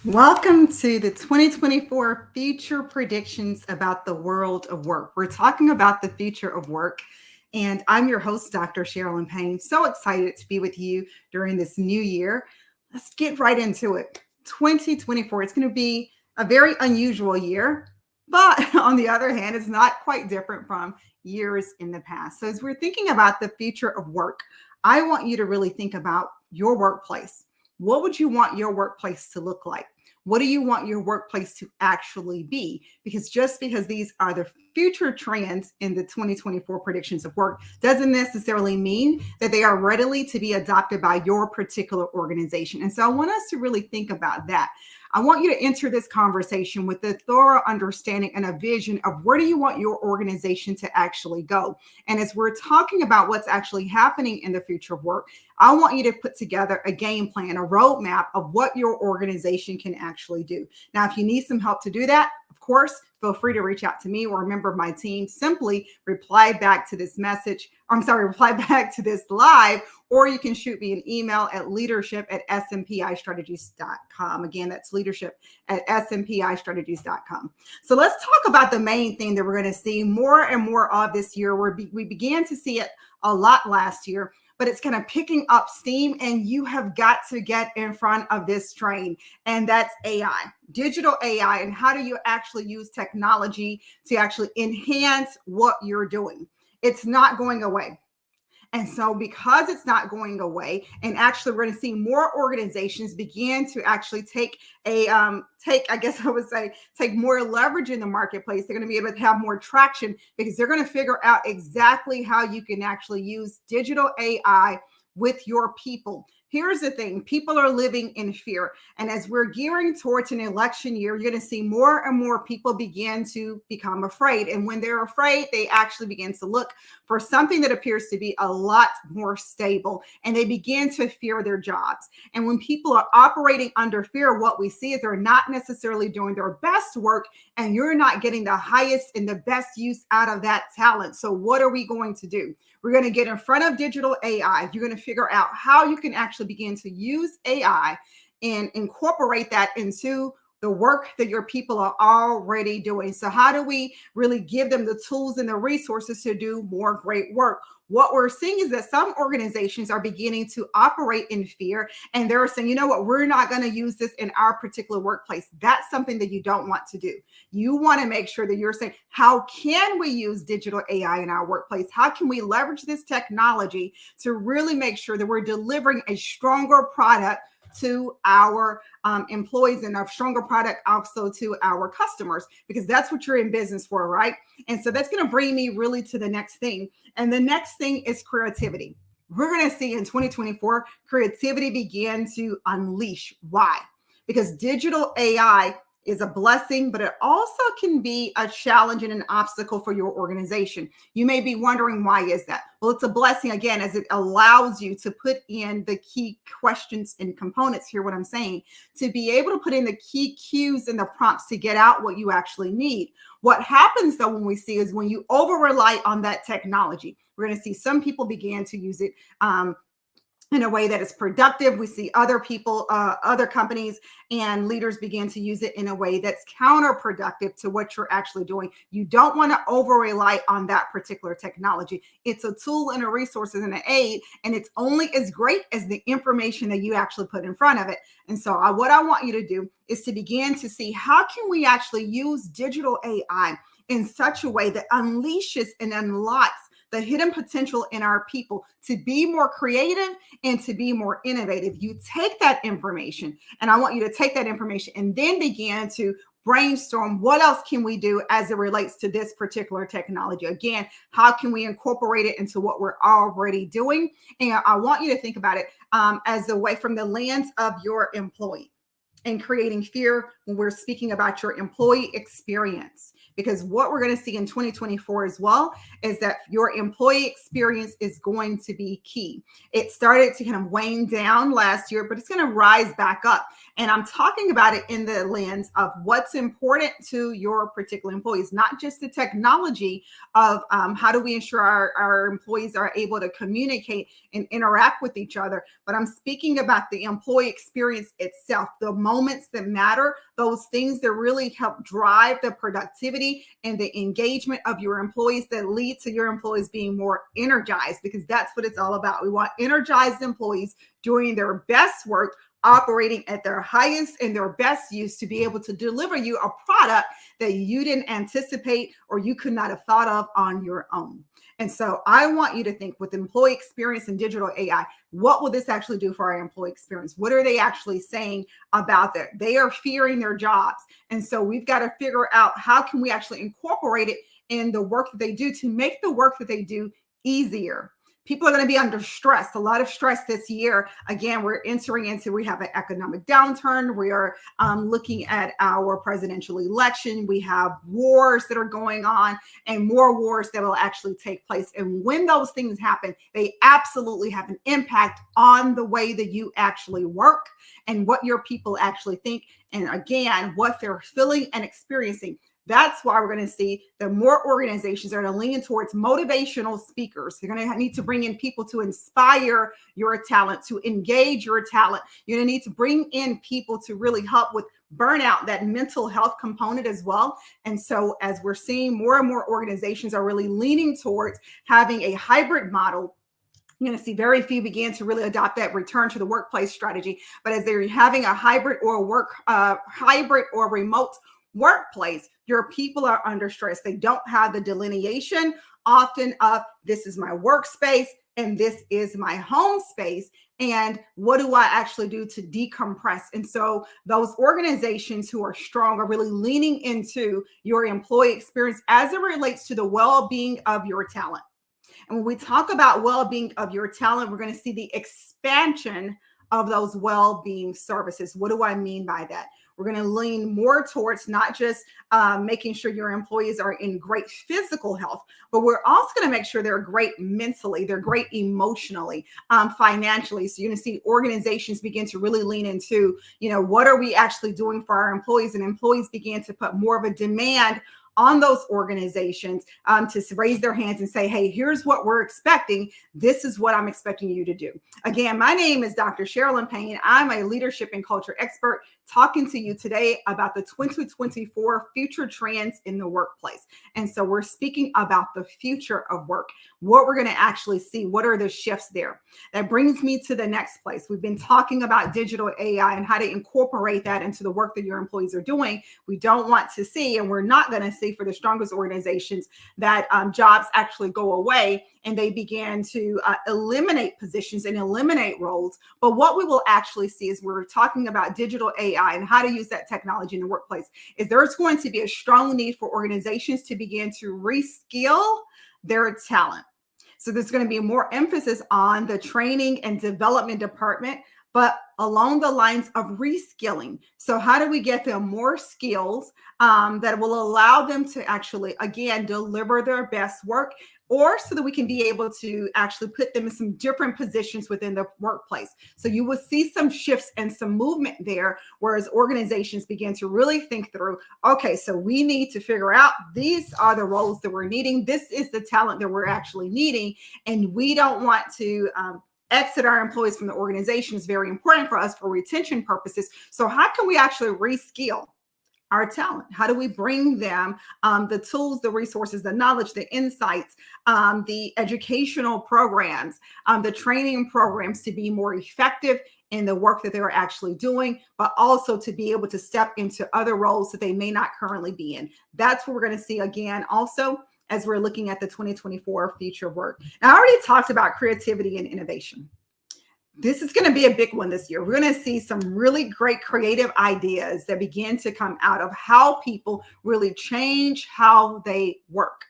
Welcome to the 2024 Future Predictions about the World of Work. We're talking about the future of work, and I'm your host, Dr. Sherilyn Payne. So excited to be with you during this new year. Let's get right into it. 2024, it's going to be a very unusual year, but on the other hand, it's not quite different from years in the past. So, as we're thinking about the future of work, I want you to really think about your workplace. What would you want your workplace to look like? What do you want your workplace to actually be? Because just because these are the future trends in the 2024 predictions of work doesn't necessarily mean that they are readily to be adopted by your particular organization. And so I want us to really think about that. I want you to enter this conversation with a thorough understanding and a vision of where do you want your organization to actually go. And as we're talking about what's actually happening in the future of work, I want you to put together a game plan, a roadmap of what your organization can actually do. Now, if you need some help to do that, of course, feel free to reach out to me or a member of my team. Simply reply back to this message. Reply back to this live, or you can shoot me an email at leadership@smpistrategies.com. Again, that's leadership@smpistrategies.com. So let's talk about the main thing that we're going to see more and more of this year. We began to see it a lot last year, but it's kind of picking up steam, and you have got to get in front of this train. And that's AI, digital AI, and how do you actually use technology to actually enhance what you're doing? It's not going away. And so, because it's not going away, and actually, we're going to see more organizations begin to actually I guess I would say, take more leverage in the marketplace. They're going to be able to have more traction because they're going to figure out exactly how you can actually use digital AI with your people. Here's the thing, people are living in fear. And as we're gearing towards an election year, you're going to see more and more people begin to become afraid. And when they're afraid, they actually begin to look for something that appears to be a lot more stable, and they begin to fear their jobs. And when people are operating under fear, what we see is they're not necessarily doing their best work, and you're not getting the highest and the best use out of that talent. So what are we going to do? We're going to get in front of digital AI. You're going to figure out how you can actually begin to use AI and incorporate that into the work that your people are already doing. So how do we really give them the tools and the resources to do more great work? What we're seeing is that some organizations are beginning to operate in fear, and they're saying, you know what, we're not going to use this in our particular workplace. That's something that you don't want to do. You want to make sure that you're saying, how can we use digital AI in our workplace? How can we leverage this technology to really make sure that we're delivering a stronger product to our employees, and a stronger product also to our customers, because that's what you're in business for, right? And so that's going to bring me really to the next thing. And the next thing is creativity. We're going to see in 2024, creativity begin to unleash. Why? Because digital AI is a blessing, but it also can be a challenge and an obstacle for your organization. You may be wondering, why is that? Well, it's a blessing, again, as it allows you to put in the key questions and components. Hear what I'm saying? To be able to put in the key cues and the prompts to get out what you actually need. What happens, though, when we see is when you over rely on that technology, we're going to see some people begin to use it in a way that is productive. We see other people, other companies and leaders begin to use it in a way that's counterproductive to what you're actually doing. You don't want to over rely on that particular technology. It's a tool and a resource and an aid, and it's only as great as the information that you actually put in front of it. And so what I want you to do is to begin to see, how can we actually use digital AI in such a way that unleashes and unlocks the hidden potential in our people to be more creative and to be more innovative. You take that information, and I want you to take that information and then begin to brainstorm, what else can we do as it relates to this particular technology? Again, how can we incorporate it into what we're already doing? And I want you to think about it as a way from the lens of your employee, and creating fear when we're speaking about your employee experience. Because what we're going to see in 2024 as well is that your employee experience is going to be key. It started to kind of wane down last year, but it's going to rise back up. And I'm talking about it in the lens of what's important to your particular employees, not just the technology of how do we ensure our employees are able to communicate and interact with each other, but I'm speaking about the employee experience itself, the moments that matter, those things that really help drive the productivity and the engagement of your employees that lead to your employees being more energized, because that's what it's all about. We want energized employees doing their best work, operating at their highest and their best use to be able to deliver you a product that you didn't anticipate or you could not have thought of on your own. And so I want you to think, with employee experience and digital AI, what will this actually do for our employee experience? What are they actually saying about that? They are fearing their jobs. And so we've got to figure out, how can we actually incorporate it in the work that they do to make the work that they do easier? People are going to be under stress, a lot of stress this year. Again, we have an economic downturn. We are looking at our presidential election. We have wars that are going on, and more wars that will actually take place. And when those things happen, they absolutely have an impact on the way that you actually work and what your people actually think. And again, what they're feeling and experiencing. That's why we're going to see that more organizations are going to lean towards motivational speakers. You're going to need to bring in people to inspire your talent, to engage your talent. You're going to need to bring in people to really help with burnout, that mental health component as well. And so as we're seeing, more and more organizations are really leaning towards having a hybrid model. You're going to see very few begin to really adopt that return to the workplace strategy. But as they're having a hybrid or remote workplace, your people are under stress. They don't have the delineation often of, this is my workspace and this is my home space, and what do I actually do to decompress? And so those organizations who are strong are really leaning into your employee experience as it relates to the well-being of your talent. And when we talk about well-being of your talent, we're going to see the expansion of those well-being services. What do I mean by that? We're going to lean more towards not just making sure your employees are in great physical health, but we're also going to make sure they're great mentally, they're great emotionally, financially. So you're going to see organizations begin to really lean into, what are we actually doing for our employees? And employees begin to put more of a demand on those organizations to raise their hands and say, hey, here's what we're expecting. This is what I'm expecting you to do. Again, my name is Dr. Sherilyn Payne. I'm a leadership and culture expert talking to you today about the 2024 future trends in the workplace. And so we're speaking about the future of work, what we're going to actually see, what are the shifts there. That brings me to the next place. We've been talking about digital AI and how to incorporate that into the work that your employees are doing. We don't want to see, and we're not going to see for the strongest organizations, that jobs actually go away and they began to eliminate positions and eliminate roles. But what we will actually see, is we're talking about digital AI and how to use that technology in the workplace, is there's going to be a strong need for organizations to begin to reskill their talent. So there's going to be more emphasis on the training and development department, but along the lines of reskilling. So how do we get them more skills that will allow them to actually, again, deliver their best work, or so that we can be able to actually put them in some different positions within the workplace. So you will see some shifts and some movement there, whereas organizations begin to really think through, okay, so we need to figure out, these are the roles that we're needing. This is the talent that we're actually needing. And we don't want to exit our employees from the organization. Is very important for us for retention purposes. So how can we actually reskill our talent? How do we bring them the tools, the resources, the knowledge, the insights, the educational programs, the training programs to be more effective in the work that they're actually doing, but also to be able to step into other roles that they may not currently be in? That's what we're going to see again also as we're looking at the 2024 future of work. Now, I already talked about creativity and innovation. This is going to be a big one this year. We're going to see some really great creative ideas that begin to come out of how people really change how they work.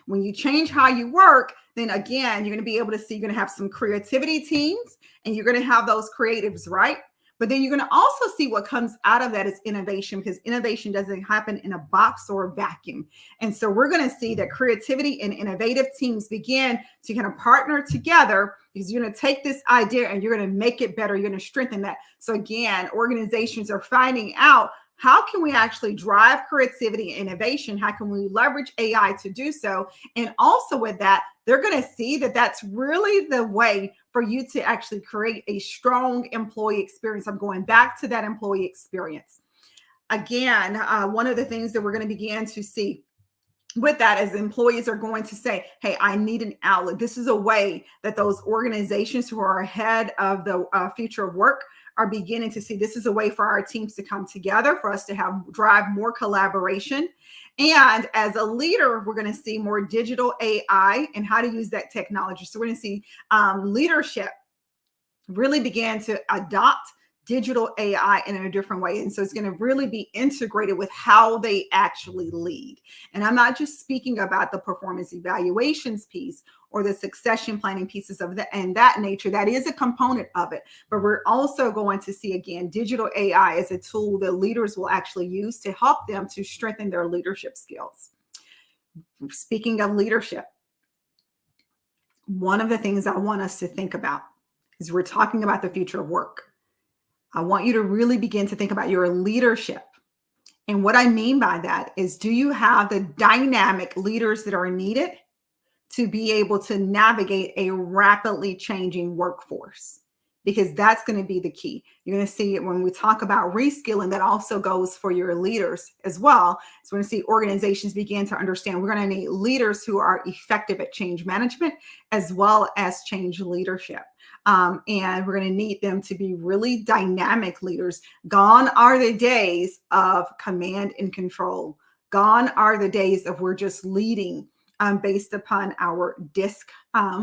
When you change how you work, then again, you're going to be able to see, you're going to have some creativity teams, and you're going to have those creatives, right? But then you're going to also see what comes out of that is innovation, because innovation doesn't happen in a box or a vacuum. And so we're going to see that creativity and innovative teams begin to kind of partner together, because you're going to take this idea and you're going to make it better. You're going to strengthen that. So again, organizations are finding out, how can we actually drive creativity and innovation? How can we leverage AI to do so? And also with that, they're going to see that that's really the way for you to actually create a strong employee experience. I'm going back to that employee experience. Again, one of the things that we're going to begin to see with that is employees are going to say, hey, I need an outlet. This is a way that those organizations who are ahead of the future of work are beginning to see. This is a way for our teams to come together, for us to drive more collaboration. And as a leader, we're going to see more digital AI and how to use that technology. So we're going to see leadership really began to adopt digital AI in a different way. And so it's going to really be integrated with how they actually lead. And I'm not just speaking about the performance evaluations piece or the succession planning pieces of that nature. That is a component of it. But we're also going to see, again, digital AI as a tool that leaders will actually use to help them to strengthen their leadership skills. Speaking of leadership, one of the things I want us to think about is we're talking about the future of work. I want you to really begin to think about your leadership. And what I mean by that is, do you have the dynamic leaders that are needed to be able to navigate a rapidly changing workforce? Because that's going to be the key. You're going to see it when we talk about reskilling, that also goes for your leaders as well. So we're going to see organizations begin to understand we're going to need leaders who are effective at change management as well as change leadership. And we're going to need them to be really dynamic leaders. Gone are the days of command and control. Gone are the days of we're just leading based upon our disc,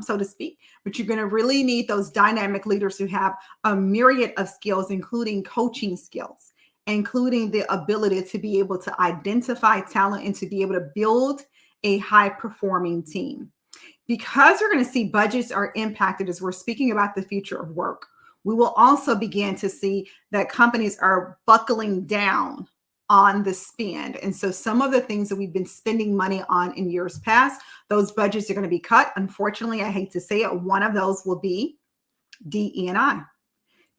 so to speak. But you're going to really need those dynamic leaders who have a myriad of skills, including coaching skills, including the ability to be able to identify talent and to be able to build a high-performing team. Because we're going to see budgets are impacted as we're speaking about the future of work, we will also begin to see that companies are buckling down on the spend. And so some of the things that we've been spending money on in years past, those budgets are going to be cut. Unfortunately, I hate to say it, one of those will be DE&I.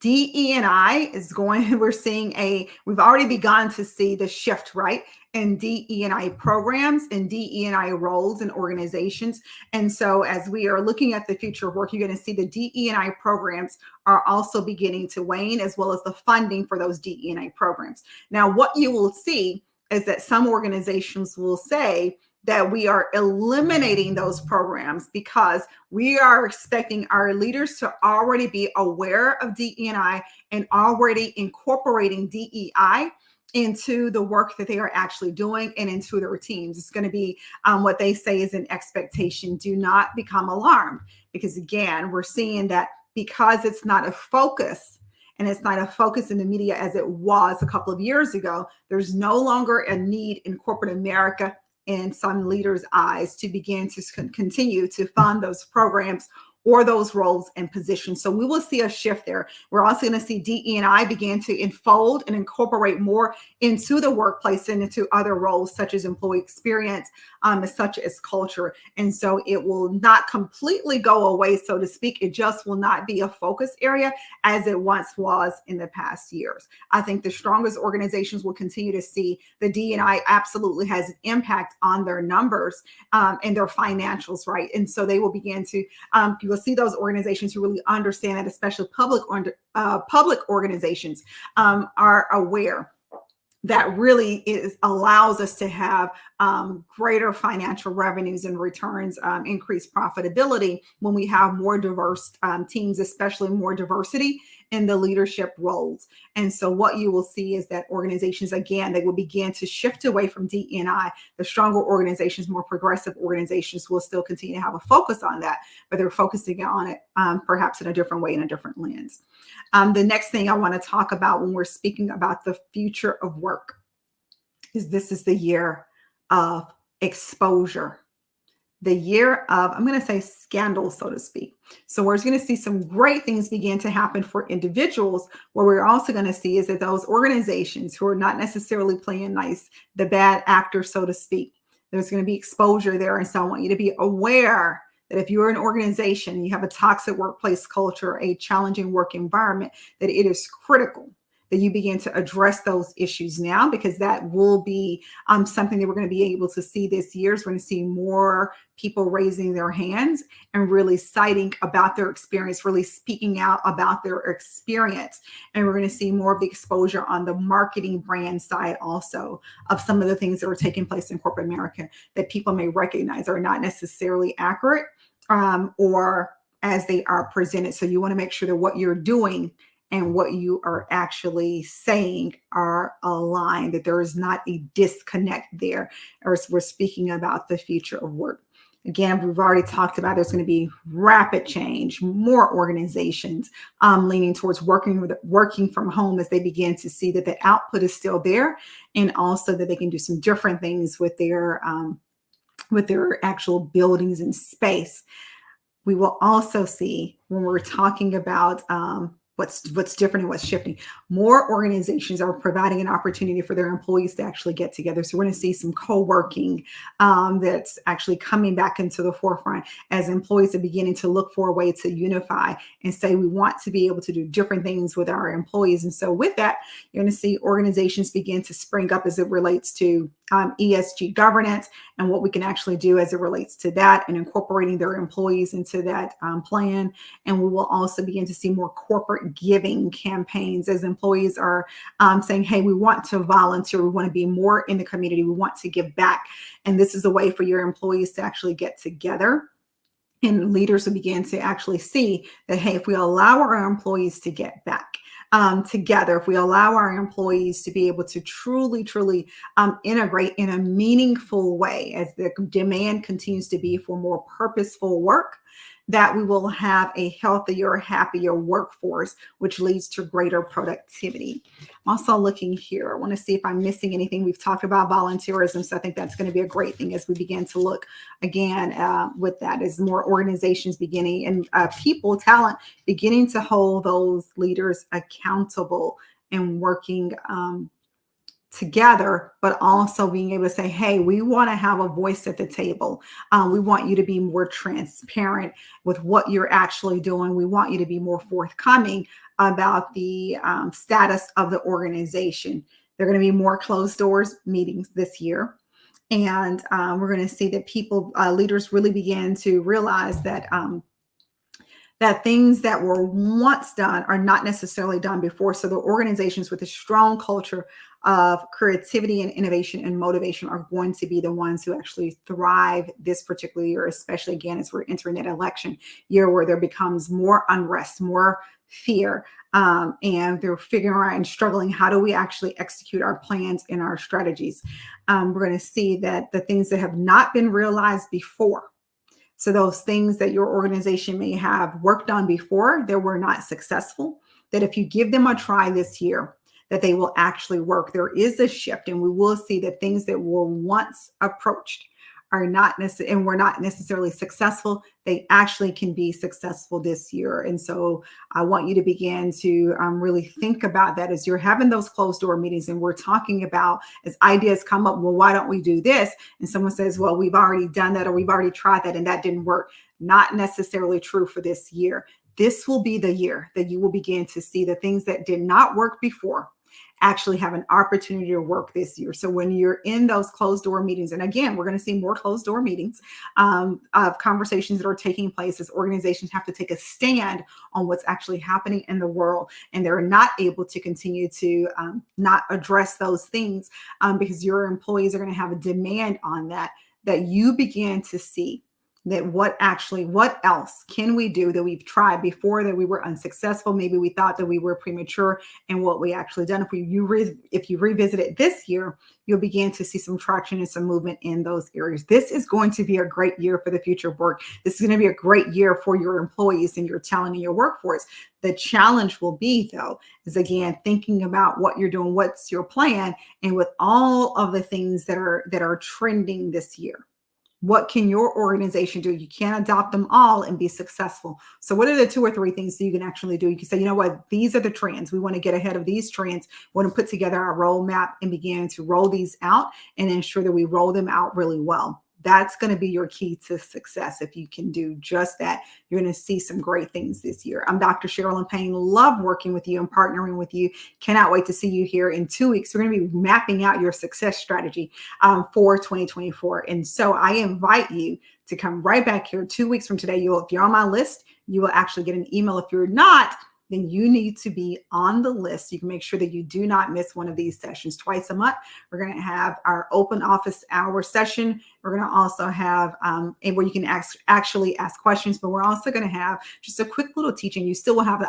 DE&I is going, we've already begun to see the shift, right, in DE&I programs and DE&I roles in organizations. And so as we are looking at the future of work, you're going to see the DE&I programs are also beginning to wane, as well as the funding for those DE&I programs. Now, what you will see is that some organizations will say that we are eliminating those programs because we are expecting our leaders to already be aware of DE&I and already incorporating DEI into the work that they are actually doing and into their teams. It's going to be what they say is an expectation. Do not become alarmed, because again, we're seeing that because it's not a focus, and it's not a focus in the media as it was a couple of years ago, there's no longer a need in corporate America in some leaders' eyes to begin to continue to fund those programs or those roles and positions. So we will see a shift there. We're also going to see DE&I begin to enfold and incorporate more into the workplace and into other roles, such as employee experience, such as culture. And so it will not completely go away, so to speak. It just will not be a focus area as it once was in the past years. I think the strongest organizations will continue to see the DE&I absolutely has an impact on their numbers and their financials, right? And so they will begin to, you will see those organizations who really understand that, especially public organizations are aware that really allows us to have greater financial revenues and returns, increased profitability when we have more diverse teams, especially more diversity in the leadership roles. And so what you will see is that organizations, again, they will begin to shift away from DE&I. The stronger organizations, more progressive organizations will still continue to have a focus on that, but they're focusing on it perhaps in a different way, in a different lens. The next thing I want to talk about when we're speaking about the future of work is this is the year of exposure. The year of, I'm going to say, scandal, so to speak. So we're going to see some great things begin to happen for individuals. What we're also going to see is that those organizations who are not necessarily playing nice, the bad actors, so to speak, there's going to be exposure there. And so I want you to be aware that if you're an organization, you have a toxic workplace culture, a challenging work environment, that it is critical that you begin to address those issues now, because that will be something that we're going to be able to see this year. So we're going to see more people raising their hands and really citing about their experience, really speaking out about their experience. And we're going to see more of the exposure on the marketing brand side also of some of the things that are taking place in corporate America that people may recognize are not necessarily accurate or as they are presented. So you want to make sure that what you're doing and what you are actually saying are aligned, that there is not a disconnect there, or we're speaking about the future of work. Again, we've already talked about there's going to be rapid change, more organizations leaning towards working from home as they begin to see that the output is still there, and also that they can do some different things with their actual buildings and space. We will also see, when we're talking about what's different and what's shifting, more organizations are providing an opportunity for their employees to actually get together. So we're going to see some co-working that's actually coming back into the forefront as employees are beginning to look for a way to unify and say we want to be able to do different things with our employees. And so with that, you're going to see organizations begin to spring up as it relates to ESG governance and what we can actually do as it relates to that, and incorporating their employees into that plan. And we will also begin to see more corporate giving campaigns as employees are saying, hey, we want to volunteer. We want to be more in the community. We want to give back. And this is a way for your employees to actually get together. And leaders will begin to actually see that, hey, if we allow our employees to get back together, if we allow our employees to be able to truly integrate in a meaningful way as the demand continues to be for more purposeful work, that we will have a healthier, happier workforce, which leads to greater productivity. I'm also looking here. I want to see if I'm missing anything. We've talked about volunteerism, so I think that's going to be a great thing as we begin to look again with that, as more organizations beginning and people, talent, beginning to hold those leaders accountable and working together, but also being able to say, hey, we want to have a voice at the table. We want you to be more transparent with what you're actually doing. We want you to be more forthcoming about the status of the organization. There are going to be more closed doors meetings this year. And we're going to see that leaders really begin to realize that that things that were once done are not necessarily done before. So the organizations with a strong culture of creativity and innovation and motivation are going to be the ones who actually thrive this particular year, especially again, as we're entering that election year where there becomes more unrest, more fear, and they're figuring out and struggling, how do we actually execute our plans and our strategies? We're going to see that the things that have not been realized before, so those things that your organization may have worked on before that were not successful, that if you give them a try this year, that they will actually work. There is a shift, and we will see that things that were once approached are not necessarily, and were not necessarily successful, they actually can be successful this year. And so I want you to begin to really think about that as you're having those closed door meetings and we're talking about, as ideas come up, well, why don't we do this? And someone says, well, we've already done that, or we've already tried that and that didn't work. Not necessarily true for this year. This will be the year that you will begin to see the things that did not work before actually have an opportunity to work this year. So when you're in those closed door meetings, and again, we're going to see more closed door meetings of conversations that are taking place as organizations have to take a stand on what's actually happening in the world. And they're not able to continue to not address those things because your employees are going to have a demand on that you begin to see that what else can we do that we've tried before that we were unsuccessful? Maybe we thought that we were premature in what we actually done. If you revisit it this year, you'll begin to see some traction and some movement in those areas. This is going to be a great year for the future of work. This is going to be a great year for your employees and your talent and your workforce. The challenge will be, though, is again, thinking about what you're doing, what's your plan, and with all of the things that are trending this year. What can your organization do? You can't adopt them all and be successful. So what are the 2 or 3 things that you can actually do? You can say, you know what, these are the trends. We want to get ahead of these trends. We want to put together our roadmap and begin to roll these out and ensure that we roll them out really well. That's going to be your key to success. If you can do just that, you're going to see some great things this year. I'm Dr. Sherilyn Payne. Love working with you and partnering with you. Cannot wait to see you here in 2 weeks. We're going to be mapping out your success strategy for 2024. And so I invite you to come right back here 2 weeks from today. If you're on my list, you will actually get an email. If you're not, then you need to be on the list. You can make sure that you do not miss one of these sessions. Twice a month, we're going to have our open office hour session. We're going to also have where you can actually ask questions, but we're also going to have just a quick little teaching. You still will have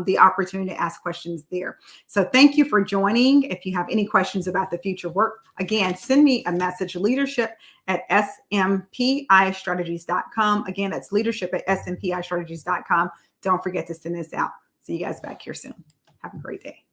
the opportunity to ask questions there. So thank you for joining. If you have any questions about the future work, again, send me a message, leadership@smpistrategies.com. Again, that's leadership@smpistrategies.com. Don't forget to send this out. See you guys back here soon. Have a great day.